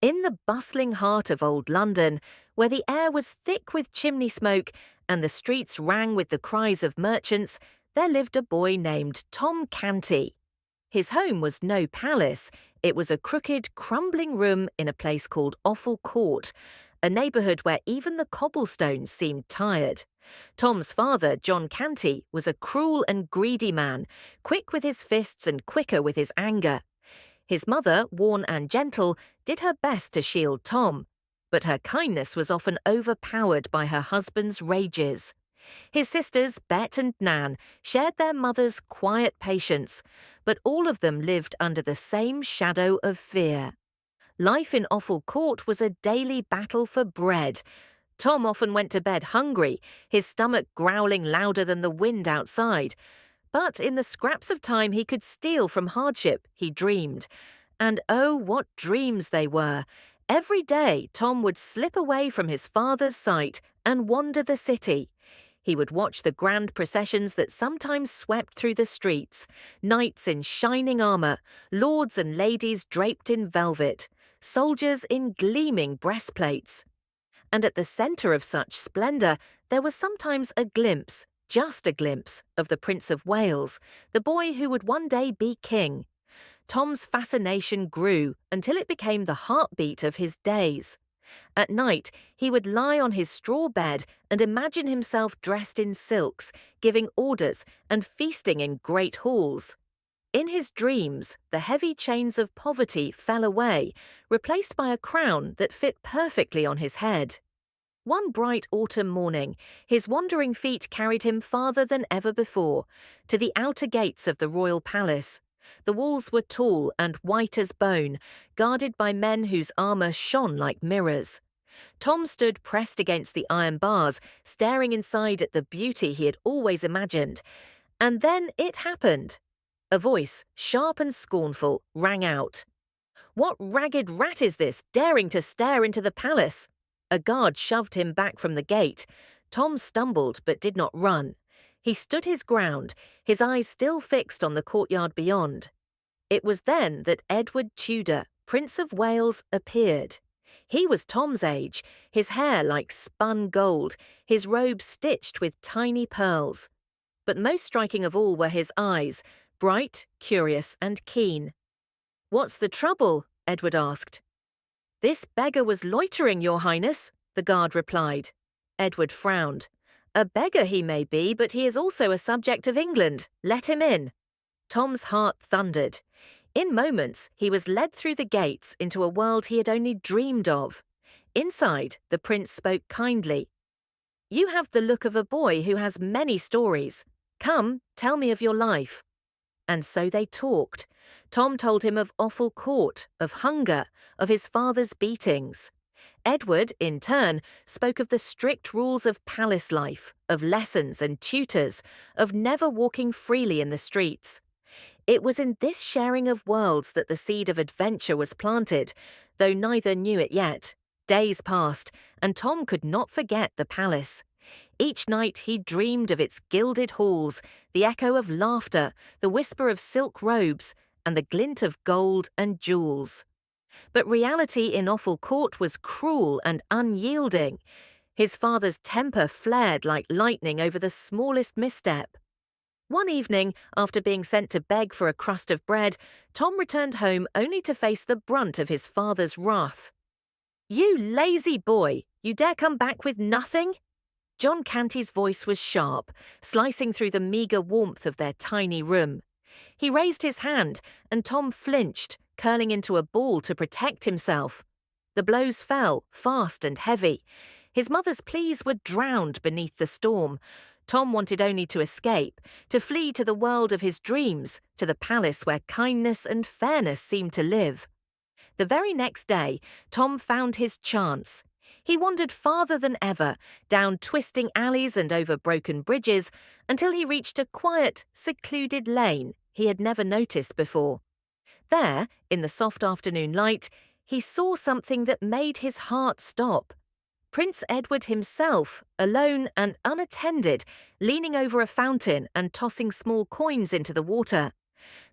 In the bustling heart of old London, where the air was thick with chimney smoke and the streets rang with the cries of merchants, there lived a boy named Tom Canty. His home was no palace, it was a crooked, crumbling room in a place called Offal Court, a neighbourhood where even the cobblestones seemed tired. Tom's father, John Canty, was a cruel and greedy man, quick with his fists and quicker with his anger. His mother, worn and gentle, did her best to shield Tom, but her kindness was often overpowered by her husband's rages. His sisters, Bet and Nan, shared their mother's quiet patience, but all of them lived under the same shadow of fear. Life in Offal Court was a daily battle for bread. Tom often went to bed hungry, his stomach growling louder than the wind outside. But in the scraps of time he could steal from hardship, he dreamed. And oh, what dreams they were! Every day Tom would slip away from his father's sight and wander the city. He would watch the grand processions that sometimes swept through the streets, knights in shining armour, lords and ladies draped in velvet, soldiers in gleaming breastplates. And at the centre of such splendour there was sometimes a glimpse, just a glimpse, of the Prince of Wales, the boy who would one day be king. Tom's fascination grew until it became the heartbeat of his days. At night, he would lie on his straw bed and imagine himself dressed in silks, giving orders and feasting in great halls. In his dreams, the heavy chains of poverty fell away, replaced by a crown that fit perfectly on his head. One bright autumn morning, his wandering feet carried him farther than ever before, to the outer gates of the royal palace. The walls were tall and white as bone, guarded by men whose armour shone like mirrors. Tom stood pressed against the iron bars, staring inside at the beauty he had always imagined. And then it happened. A voice, sharp and scornful, rang out. "What ragged rat is this, daring to stare into the palace?" A guard shoved him back from the gate. Tom stumbled but did not run. He stood his ground, his eyes still fixed on the courtyard beyond. It was then that Edward Tudor, Prince of Wales, appeared. He was Tom's age, his hair like spun gold, his robe stitched with tiny pearls. But most striking of all were his eyes, bright, curious, and keen. "What's the trouble?" Edward asked. "This beggar was loitering, Your Highness," the guard replied. Edward frowned. "A beggar he may be, but he is also a subject of England. Let him in." Tom's heart thundered. In moments, he was led through the gates into a world he had only dreamed of. Inside, the prince spoke kindly. "You have the look of a boy who has many stories. Come, tell me of your life." And so they talked. Tom told him of Offal Court, of hunger, of his father's beatings. Edward, in turn, spoke of the strict rules of palace life, of lessons and tutors, of never walking freely in the streets. It was in this sharing of worlds that the seed of adventure was planted, though neither knew it yet. Days passed, and Tom could not forget the palace. Each night he dreamed of its gilded halls, the echo of laughter, the whisper of silk robes, and the glint of gold and jewels. But reality in Offal Court was cruel and unyielding. His father's temper flared like lightning over the smallest misstep. One evening, after being sent to beg for a crust of bread, Tom returned home only to face the brunt of his father's wrath. "You lazy boy! You dare come back with nothing?" John Canty's voice was sharp, slicing through the meagre warmth of their tiny room. He raised his hand, and Tom flinched, curling into a ball to protect himself. The blows fell, fast and heavy. His mother's pleas were drowned beneath the storm. Tom wanted only to escape, to flee to the world of his dreams, to the palace where kindness and fairness seemed to live. The very next day, Tom found his chance. He wandered farther than ever, down twisting alleys and over broken bridges, until he reached a quiet, secluded lane he had never noticed before. There, in the soft afternoon light, he saw something that made his heart stop. Prince Edward himself, alone and unattended, leaning over a fountain and tossing small coins into the water.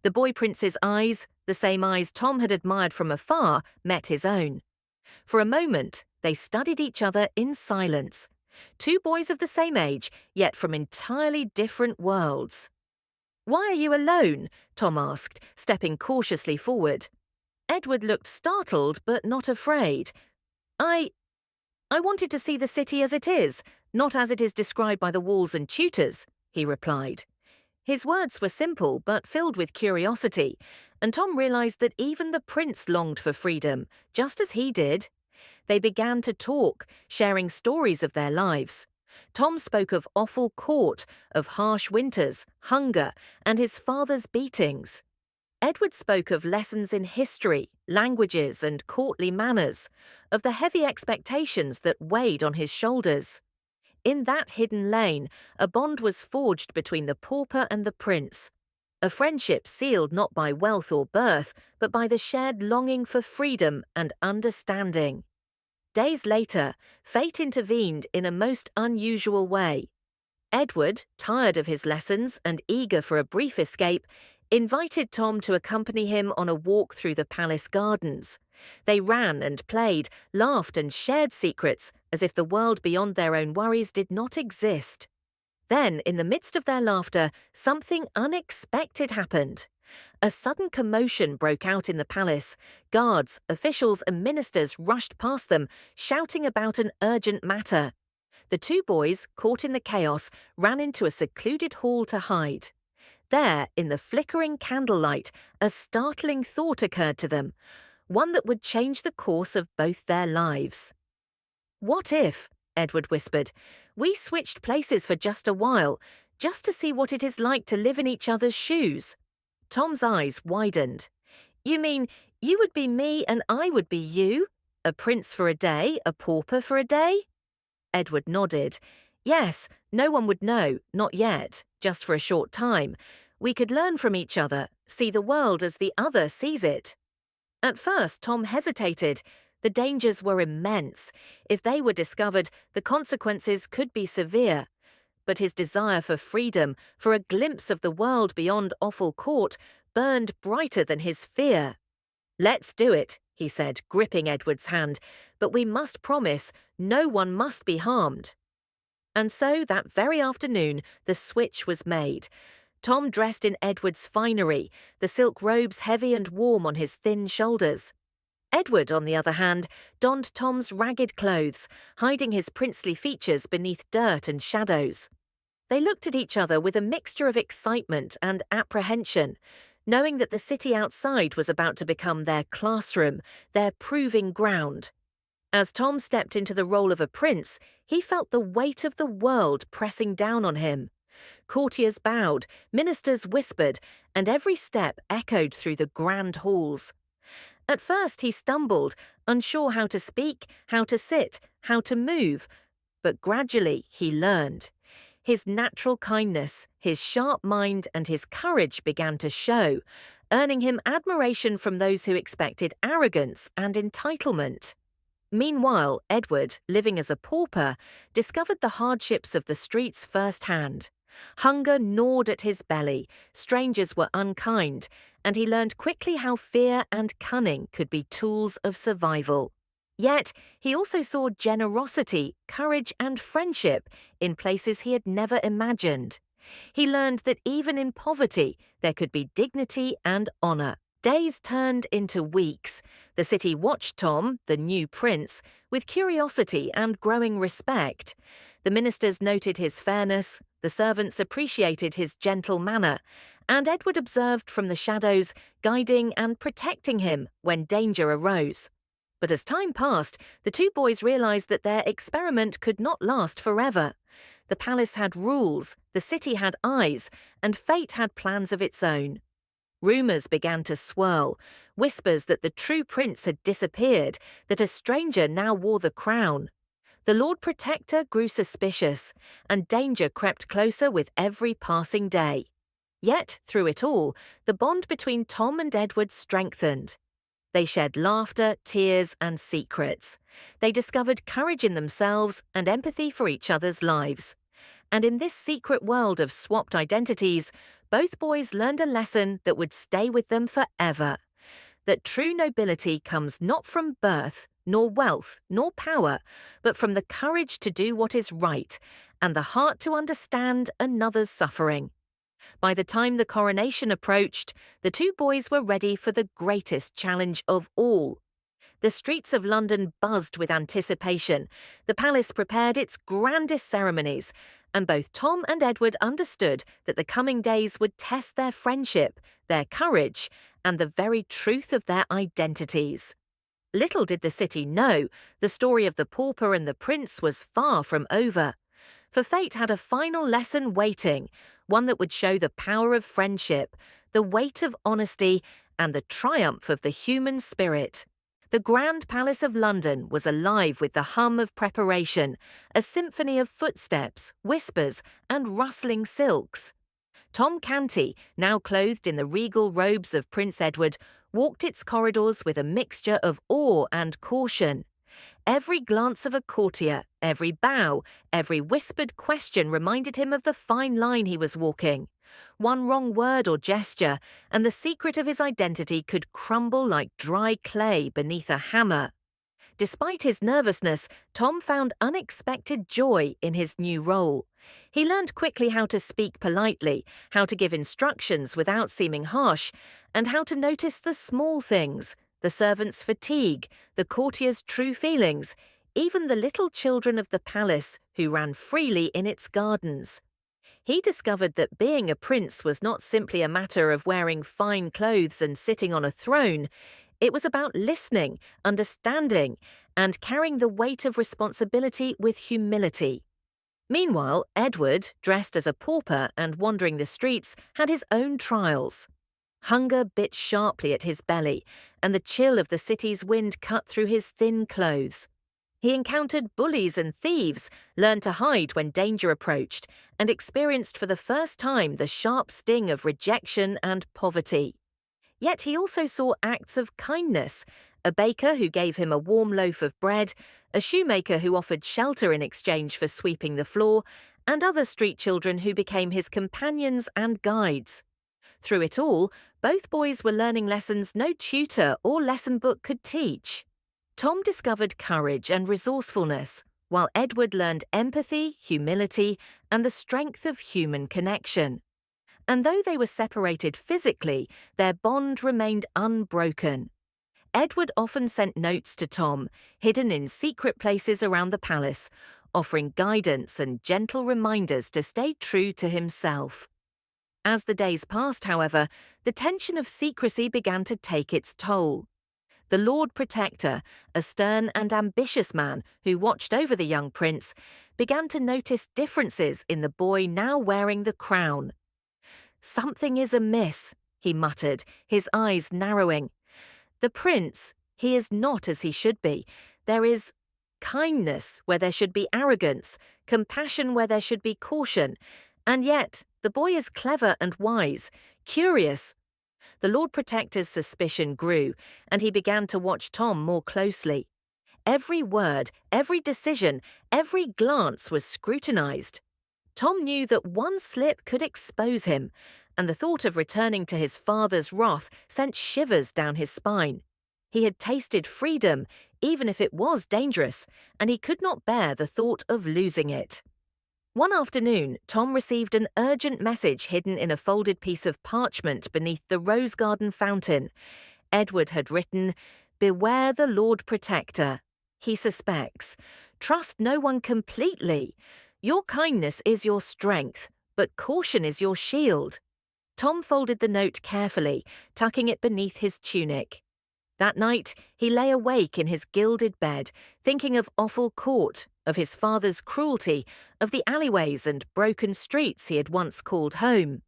The boy prince's eyes, the same eyes Tom had admired from afar, met his own. For a moment, they studied each other in silence. Two boys of the same age, yet from entirely different worlds. "Why are you alone?" Tom asked, stepping cautiously forward. Edward looked startled but not afraid. I wanted to see the city as it is, not as it is described by the walls and tutors," he replied. His words were simple but filled with curiosity, and Tom realized that even the prince longed for freedom, just as he did. They began to talk, sharing stories of their lives. Tom spoke of awful court, of harsh winters, hunger, and his father's beatings. Edward spoke of lessons in history, languages, and courtly manners, of the heavy expectations that weighed on his shoulders. In that hidden lane, a bond was forged between the pauper and the prince. A friendship sealed not by wealth or birth, but by the shared longing for freedom and understanding. Days later, fate intervened in a most unusual way. Edward, tired of his lessons and eager for a brief escape, invited Tom to accompany him on a walk through the palace gardens. They ran and played, laughed and shared secrets, as if the world beyond their own worries did not exist. Then, in the midst of their laughter, something unexpected happened. A sudden commotion broke out in the palace. Guards, officials, and ministers rushed past them, shouting about an urgent matter. The two boys, caught in the chaos, ran into a secluded hall to hide. There, in the flickering candlelight, a startling thought occurred to them, one that would change the course of both their lives. "What if," Edward whispered, "we switched places for just a while, just to see what it is like to live in each other's shoes?" Tom's eyes widened. "You mean you would be me and I would be you? A prince for a day, a pauper for a day?" Edward nodded. "Yes, no one would know, not yet, just for a short time. We could learn from each other, see the world as the other sees it." At first, Tom hesitated. The dangers were immense. If they were discovered, the consequences could be severe. But his desire for freedom, for a glimpse of the world beyond awful court, burned brighter than his fear. "Let's do it," he said, gripping Edward's hand, "but we must promise no one must be harmed." And so that very afternoon, the switch was made. Tom dressed in Edward's finery, the silk robes heavy and warm on his thin shoulders. Edward, on the other hand, donned Tom's ragged clothes, hiding his princely features beneath dirt and shadows. They looked at each other with a mixture of excitement and apprehension, knowing that the city outside was about to become their classroom, their proving ground. As Tom stepped into the role of a prince, he felt the weight of the world pressing down on him. Courtiers bowed, ministers whispered, and every step echoed through the grand halls. At first he stumbled, unsure how to speak, how to sit, how to move, but gradually he learned. His natural kindness, his sharp mind, and his courage began to show, earning him admiration from those who expected arrogance and entitlement. Meanwhile, Edward, living as a pauper, discovered the hardships of the streets firsthand. Hunger gnawed at his belly, strangers were unkind, and he learned quickly how fear and cunning could be tools of survival. Yet, he also saw generosity, courage, and friendship in places he had never imagined. He learned that even in poverty, there could be dignity and honor. Days turned into weeks. The city watched Tom, the new prince, with curiosity and growing respect. The ministers noted his fairness, the servants appreciated his gentle manner, and Edward observed from the shadows, guiding and protecting him when danger arose. But as time passed, the two boys realized that their experiment could not last forever. The palace had rules, the city had eyes, and fate had plans of its own. Rumors began to swirl, whispers that the true prince had disappeared, that a stranger now wore the crown. The Lord Protector grew suspicious, and danger crept closer with every passing day. Yet, through it all, the bond between Tom and Edward strengthened. They shared laughter, tears, and secrets. They discovered courage in themselves and empathy for each other's lives. And in this secret world of swapped identities, both boys learned a lesson that would stay with them forever. That true nobility comes not from birth, nor wealth, nor power, but from the courage to do what is right and the heart to understand another's suffering. By the time the coronation approached, the two boys were ready for the greatest challenge of all. The streets of London buzzed with anticipation. The palace prepared its grandest ceremonies, and both Tom and Edward understood that the coming days would test their friendship, their courage, and the very truth of their identities. Little did the city know, the story of the pauper and the prince was far from over. For fate had a final lesson waiting, one that would show the power of friendship, the weight of honesty, and the triumph of the human spirit. The Grand Palace of London was alive with the hum of preparation, a symphony of footsteps, whispers, and rustling silks. Tom Canty, now clothed in the regal robes of Prince Edward, walked its corridors with a mixture of awe and caution. Every glance of a courtier, every bow, every whispered question reminded him of the fine line he was walking. One wrong word or gesture, and the secret of his identity could crumble like dry clay beneath a hammer. Despite his nervousness, Tom found unexpected joy in his new role. He learned quickly how to speak politely, how to give instructions without seeming harsh, and how to notice the small things, the servants' fatigue, the courtiers' true feelings, even the little children of the palace who ran freely in its gardens. He discovered that being a prince was not simply a matter of wearing fine clothes and sitting on a throne. It was about listening, understanding, and carrying the weight of responsibility with humility. Meanwhile, Edward, dressed as a pauper and wandering the streets, had his own trials. Hunger bit sharply at his belly, and the chill of the city's wind cut through his thin clothes. He encountered bullies and thieves, learned to hide when danger approached, and experienced for the first time the sharp sting of rejection and poverty. Yet he also saw acts of kindness, a baker who gave him a warm loaf of bread, a shoemaker who offered shelter in exchange for sweeping the floor, and other street children who became his companions and guides. Through it all, both boys were learning lessons no tutor or lesson book could teach. Tom discovered courage and resourcefulness, while Edward learned empathy, humility, and the strength of human connection. And though they were separated physically, their bond remained unbroken. Edward often sent notes to Tom, hidden in secret places around the palace, offering guidance and gentle reminders to stay true to himself. As the days passed, however, the tension of secrecy began to take its toll. The Lord Protector, a stern and ambitious man who watched over the young prince, began to notice differences in the boy now wearing the crown. "Something is amiss," he muttered, his eyes narrowing. "The prince, he is not as he should be. There is kindness where there should be arrogance, compassion where there should be caution, and yet the boy is clever and wise, curious." The Lord Protector's suspicion grew, and he began to watch Tom more closely. Every word, every decision, every glance was scrutinized. Tom knew that one slip could expose him, and the thought of returning to his father's wrath sent shivers down his spine. He had tasted freedom, even if it was dangerous, and he could not bear the thought of losing it. One afternoon, Tom received an urgent message hidden in a folded piece of parchment beneath the rose garden fountain. Edward had written, "Beware the Lord Protector. He suspects. Trust no one completely. Your kindness is your strength, but caution is your shield." Tom folded the note carefully, tucking it beneath his tunic. That night, he lay awake in his gilded bed, thinking of Offal Court, of his father's cruelty, of the alleyways and broken streets he had once called home.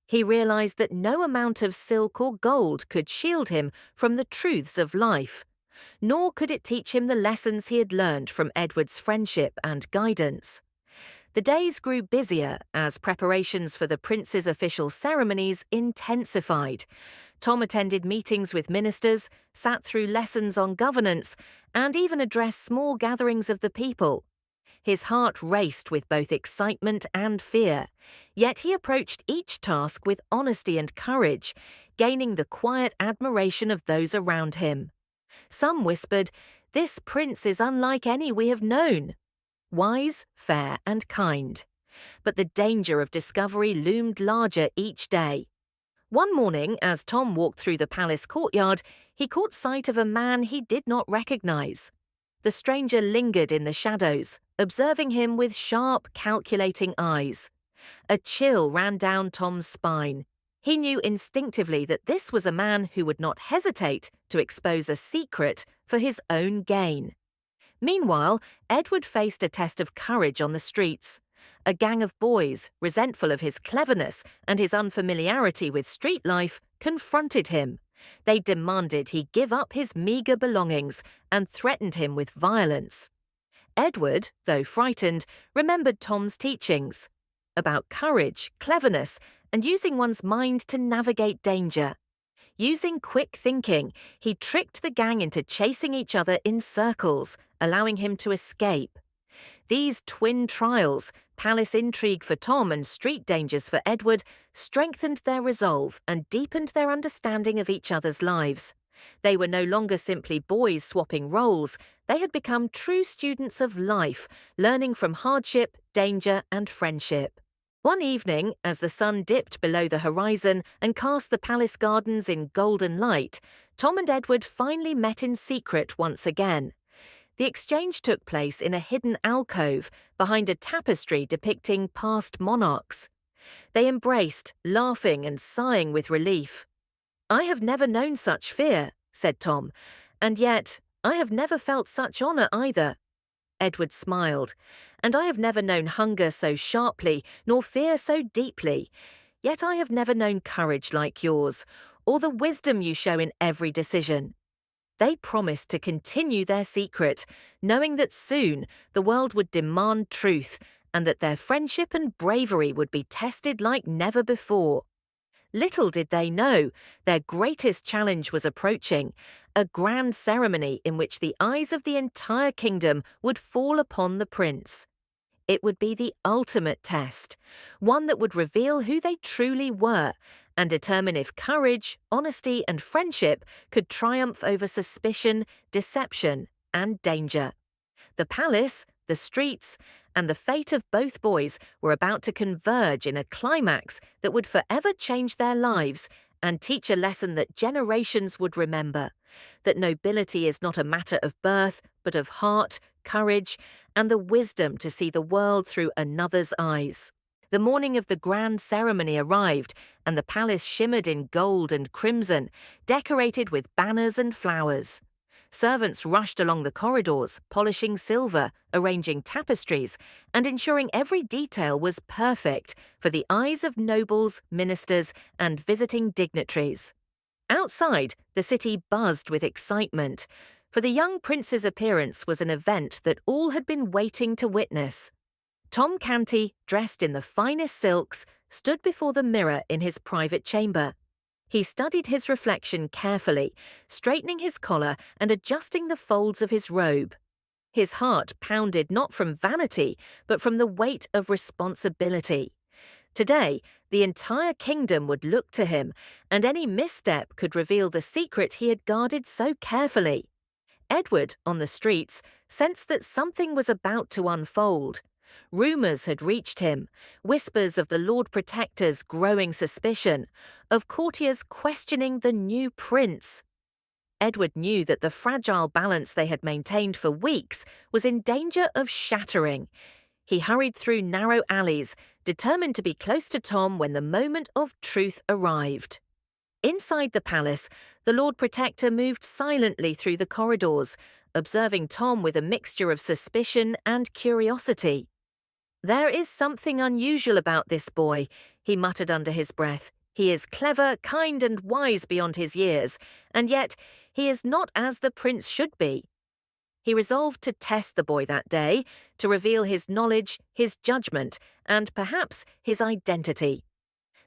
He realized that no amount of silk or gold could shield him from the truths of life, nor could it teach him the lessons he had learned from Edward's friendship and guidance. The days grew busier as preparations for the prince's official ceremonies intensified. Tom attended meetings with ministers, sat through lessons on governance, and even addressed small gatherings of the people. His heart raced with both excitement and fear, yet he approached each task with honesty and courage, gaining the quiet admiration of those around him. Some whispered, "This prince is unlike any we have known. Wise, fair, and kind." But the danger of discovery loomed larger each day. One morning, as Tom walked through the palace courtyard, he caught sight of a man he did not recognize. The stranger lingered in the shadows, observing him with sharp, calculating eyes. A chill ran down Tom's spine. He knew instinctively that this was a man who would not hesitate to expose a secret for his own gain. Meanwhile, Edward faced a test of courage on the streets. A gang of boys, resentful of his cleverness and his unfamiliarity with street life, confronted him. They demanded he give up his meagre belongings and threatened him with violence. Edward, though frightened, remembered Tom's teachings about courage, cleverness, and using one's mind to navigate danger. Using quick thinking, he tricked the gang into chasing each other in circles, allowing him to escape. These twin trials, palace intrigue for Tom and street dangers for Edward, strengthened their resolve and deepened their understanding of each other's lives. They were no longer simply boys swapping roles. They had become true students of life, learning from hardship, danger, and friendship. One evening, as the sun dipped below the horizon and cast the palace gardens in golden light, Tom and Edward finally met in secret once again. The exchange took place in a hidden alcove behind a tapestry depicting past monarchs. They embraced, laughing and sighing with relief. "I have never known such fear," said Tom, "and yet I have never felt such honor either." Edward smiled. "And I have never known hunger so sharply, nor fear so deeply. Yet I have never known courage like yours, or the wisdom you show in every decision." They promised to continue their secret, knowing that soon the world would demand truth and that their friendship and bravery would be tested like never before. Little did they know, their greatest challenge was approaching, a grand ceremony in which the eyes of the entire kingdom would fall upon the prince. It would be the ultimate test, one that would reveal who they truly were and determine if courage, honesty, and friendship could triumph over suspicion, deception, and danger. The palace, the streets, and the fate of both boys were about to converge in a climax that would forever change their lives and teach a lesson that generations would remember: that nobility is not a matter of birth, but of heart, courage, and the wisdom to see the world through another's eyes. The morning of the grand ceremony arrived, and the palace shimmered in gold and crimson, decorated with banners and flowers. Servants rushed along the corridors, polishing silver, arranging tapestries, and ensuring every detail was perfect for the eyes of nobles, ministers, and visiting dignitaries. Outside, the city buzzed with excitement, for the young prince's appearance was an event that all had been waiting to witness. Tom Canty, dressed in the finest silks, stood before the mirror in his private chamber. He studied his reflection carefully, straightening his collar and adjusting the folds of his robe. His heart pounded not from vanity, but from the weight of responsibility. Today, the entire kingdom would look to him, and any misstep could reveal the secret he had guarded so carefully. Edward, on the streets, sensed that something was about to unfold. Rumours had reached him, whispers of the Lord Protector's growing suspicion, of courtiers questioning the new prince. Edward knew that the fragile balance they had maintained for weeks was in danger of shattering. He hurried through narrow alleys, determined to be close to Tom when the moment of truth arrived. Inside the palace, the Lord Protector moved silently through the corridors, observing Tom with a mixture of suspicion and curiosity. "There is something unusual about this boy," he muttered under his breath. "He is clever, kind, and wise beyond his years, and yet he is not as the prince should be." He resolved to test the boy that day, to reveal his knowledge, his judgment, and perhaps his identity.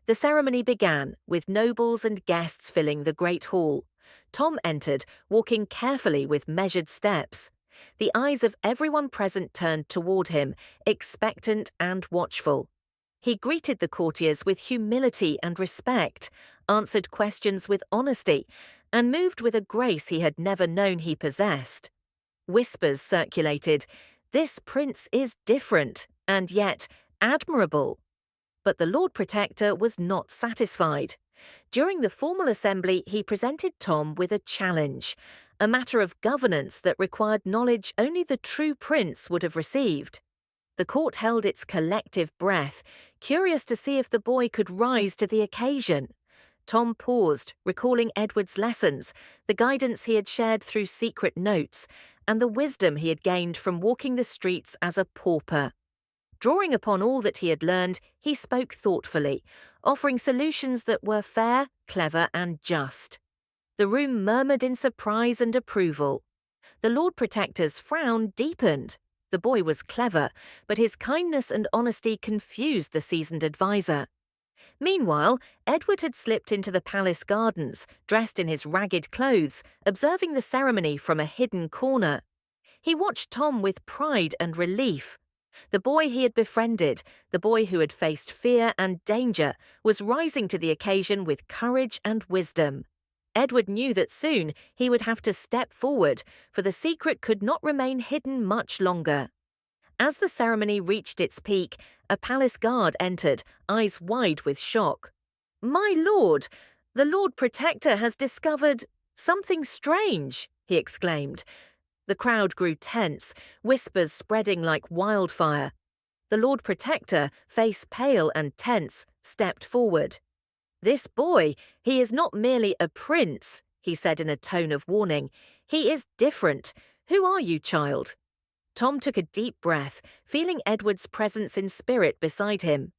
The ceremony began, with nobles and guests filling the great hall. Tom entered, walking carefully with measured steps. The eyes of everyone present turned toward him, expectant and watchful. He greeted the courtiers with humility and respect, answered questions with honesty, and moved with a grace he had never known he possessed. Whispers circulated, "This prince is different, and yet admirable." But the Lord Protector was not satisfied. During the formal assembly, he presented Tom with a challenge, a matter of governance that required knowledge only the true prince would have received. The court held its collective breath, curious to see if the boy could rise to the occasion. Tom paused, recalling Edward's lessons, the guidance he had shared through secret notes, and the wisdom he had gained from walking the streets as a pauper. Drawing upon all that he had learned, he spoke thoughtfully, offering solutions that were fair, clever, and just. The room murmured in surprise and approval. The Lord Protector's frown deepened. The boy was clever, but his kindness and honesty confused the seasoned adviser. Meanwhile, Edward had slipped into the palace gardens, dressed in his ragged clothes, observing the ceremony from a hidden corner. He watched Tom with pride and relief. The boy he had befriended, the boy who had faced fear and danger, was rising to the occasion with courage and wisdom. Edward knew that soon he would have to step forward, for the secret could not remain hidden much longer. As the ceremony reached its peak, a palace guard entered, eyes wide with shock. "My lord, the Lord Protector has discovered something strange," he exclaimed. The crowd grew tense, whispers spreading like wildfire. The Lord Protector, face pale and tense, stepped forward. "This boy, he is not merely a prince," he said in a tone of warning. "He is different. Who are you, child?" Tom took a deep breath, feeling Edward's presence in spirit beside him.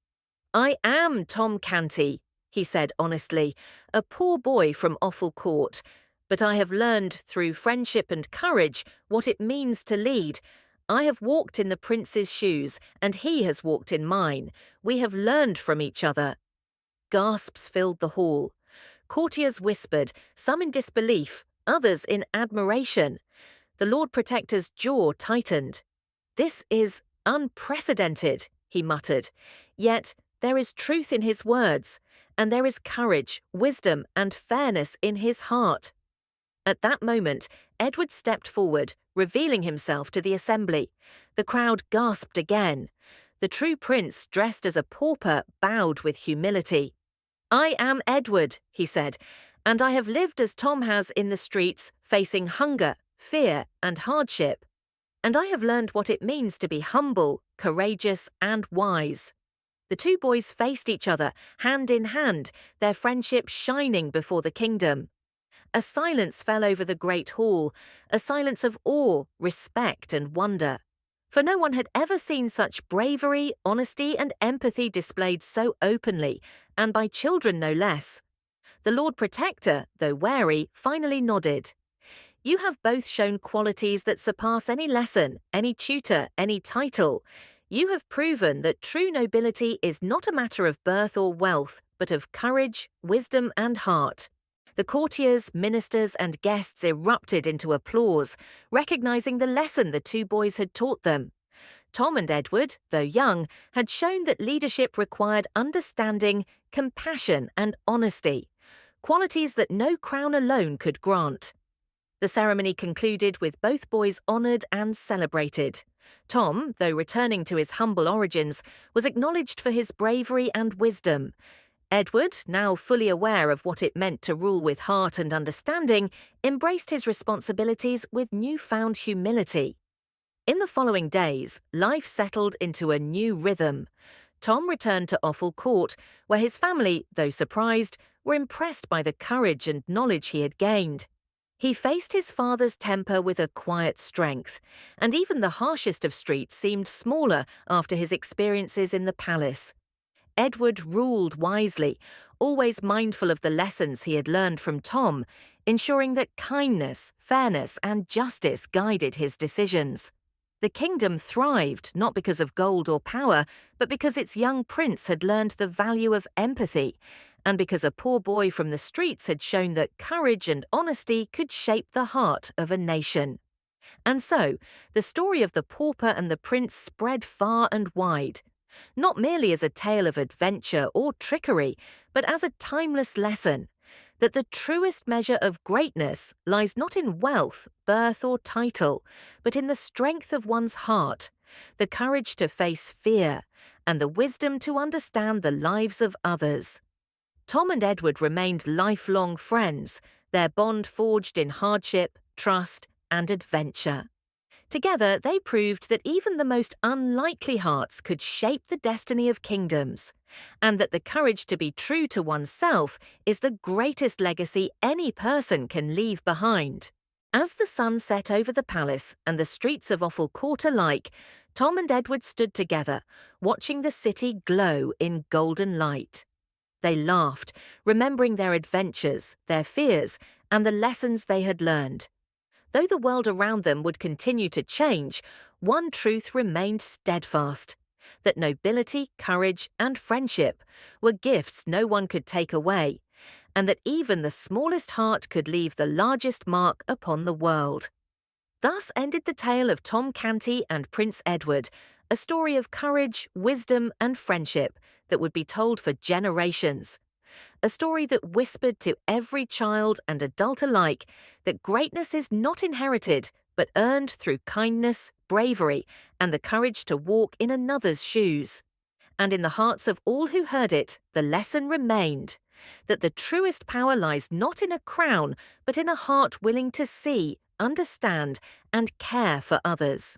"I am Tom Canty," he said honestly, "a poor boy from Offal Court. But I have learned through friendship and courage what it means to lead. I have walked in the prince's shoes, and he has walked in mine. We have learned from each other." Gasps filled the hall. Courtiers whispered, some in disbelief, others in admiration. The Lord Protector's jaw tightened. "This is unprecedented," he muttered. "Yet there is truth in his words, and there is courage, wisdom, and fairness in his heart." At that moment, Edward stepped forward, revealing himself to the assembly. The crowd gasped again. The true prince, dressed as a pauper, bowed with humility. "I am Edward," he said, "and I have lived as Tom has in the streets, facing hunger, fear, and hardship. And I have learned what it means to be humble, courageous, and wise." The two boys faced each other, hand in hand, their friendship shining before the kingdom. A silence fell over the great hall, a silence of awe, respect, and wonder. For no one had ever seen such bravery, honesty, and empathy displayed so openly, and by children no less. The Lord Protector, though wary, finally nodded. "You have both shown qualities that surpass any lesson, any tutor, any title. You have proven that true nobility is not a matter of birth or wealth, but of courage, wisdom, and heart." The courtiers, ministers, and guests erupted into applause, recognizing the lesson the two boys had taught them. Tom and Edward, though young, had shown that leadership required understanding, compassion, and honesty, qualities that no crown alone could grant. The ceremony concluded with both boys honored and celebrated. Tom, though returning to his humble origins, was acknowledged for his bravery and wisdom. Edward, now fully aware of what it meant to rule with heart and understanding, embraced his responsibilities with newfound humility. In the following days, life settled into a new rhythm. Tom returned to Offal Court, where his family, though surprised, were impressed by the courage and knowledge he had gained. He faced his father's temper with a quiet strength, and even the harshest of streets seemed smaller after his experiences in the palace. Edward ruled wisely, always mindful of the lessons he had learned from Tom, ensuring that kindness, fairness, and justice guided his decisions. The kingdom thrived not because of gold or power, but because its young prince had learned the value of empathy, and because a poor boy from the streets had shown that courage and honesty could shape the heart of a nation. And so, the story of the pauper and the prince spread far and wide, not merely as a tale of adventure or trickery, but as a timeless lesson. That the truest measure of greatness lies not in wealth, birth, or title, but in the strength of one's heart, the courage to face fear, and the wisdom to understand the lives of others. Tom and Edward remained lifelong friends, their bond forged in hardship, trust, and adventure. Together, they proved that even the most unlikely hearts could shape the destiny of kingdoms, and that the courage to be true to oneself is the greatest legacy any person can leave behind. As the sun set over the palace and the streets of Offal Court alike, Tom and Edward stood together, watching the city glow in golden light. They laughed, remembering their adventures, their fears, and the lessons they had learned. Though the world around them would continue to change, one truth remained steadfast: that nobility, courage, and friendship were gifts no one could take away, and that even the smallest heart could leave the largest mark upon the world. Thus ended the tale of Tom Canty and Prince Edward, a story of courage, wisdom, and friendship that would be told for generations. A story that whispered to every child and adult alike that greatness is not inherited, but earned through kindness, bravery, and the courage to walk in another's shoes. And in the hearts of all who heard it, the lesson remained: that the truest power lies not in a crown, but in a heart willing to see, understand, and care for others.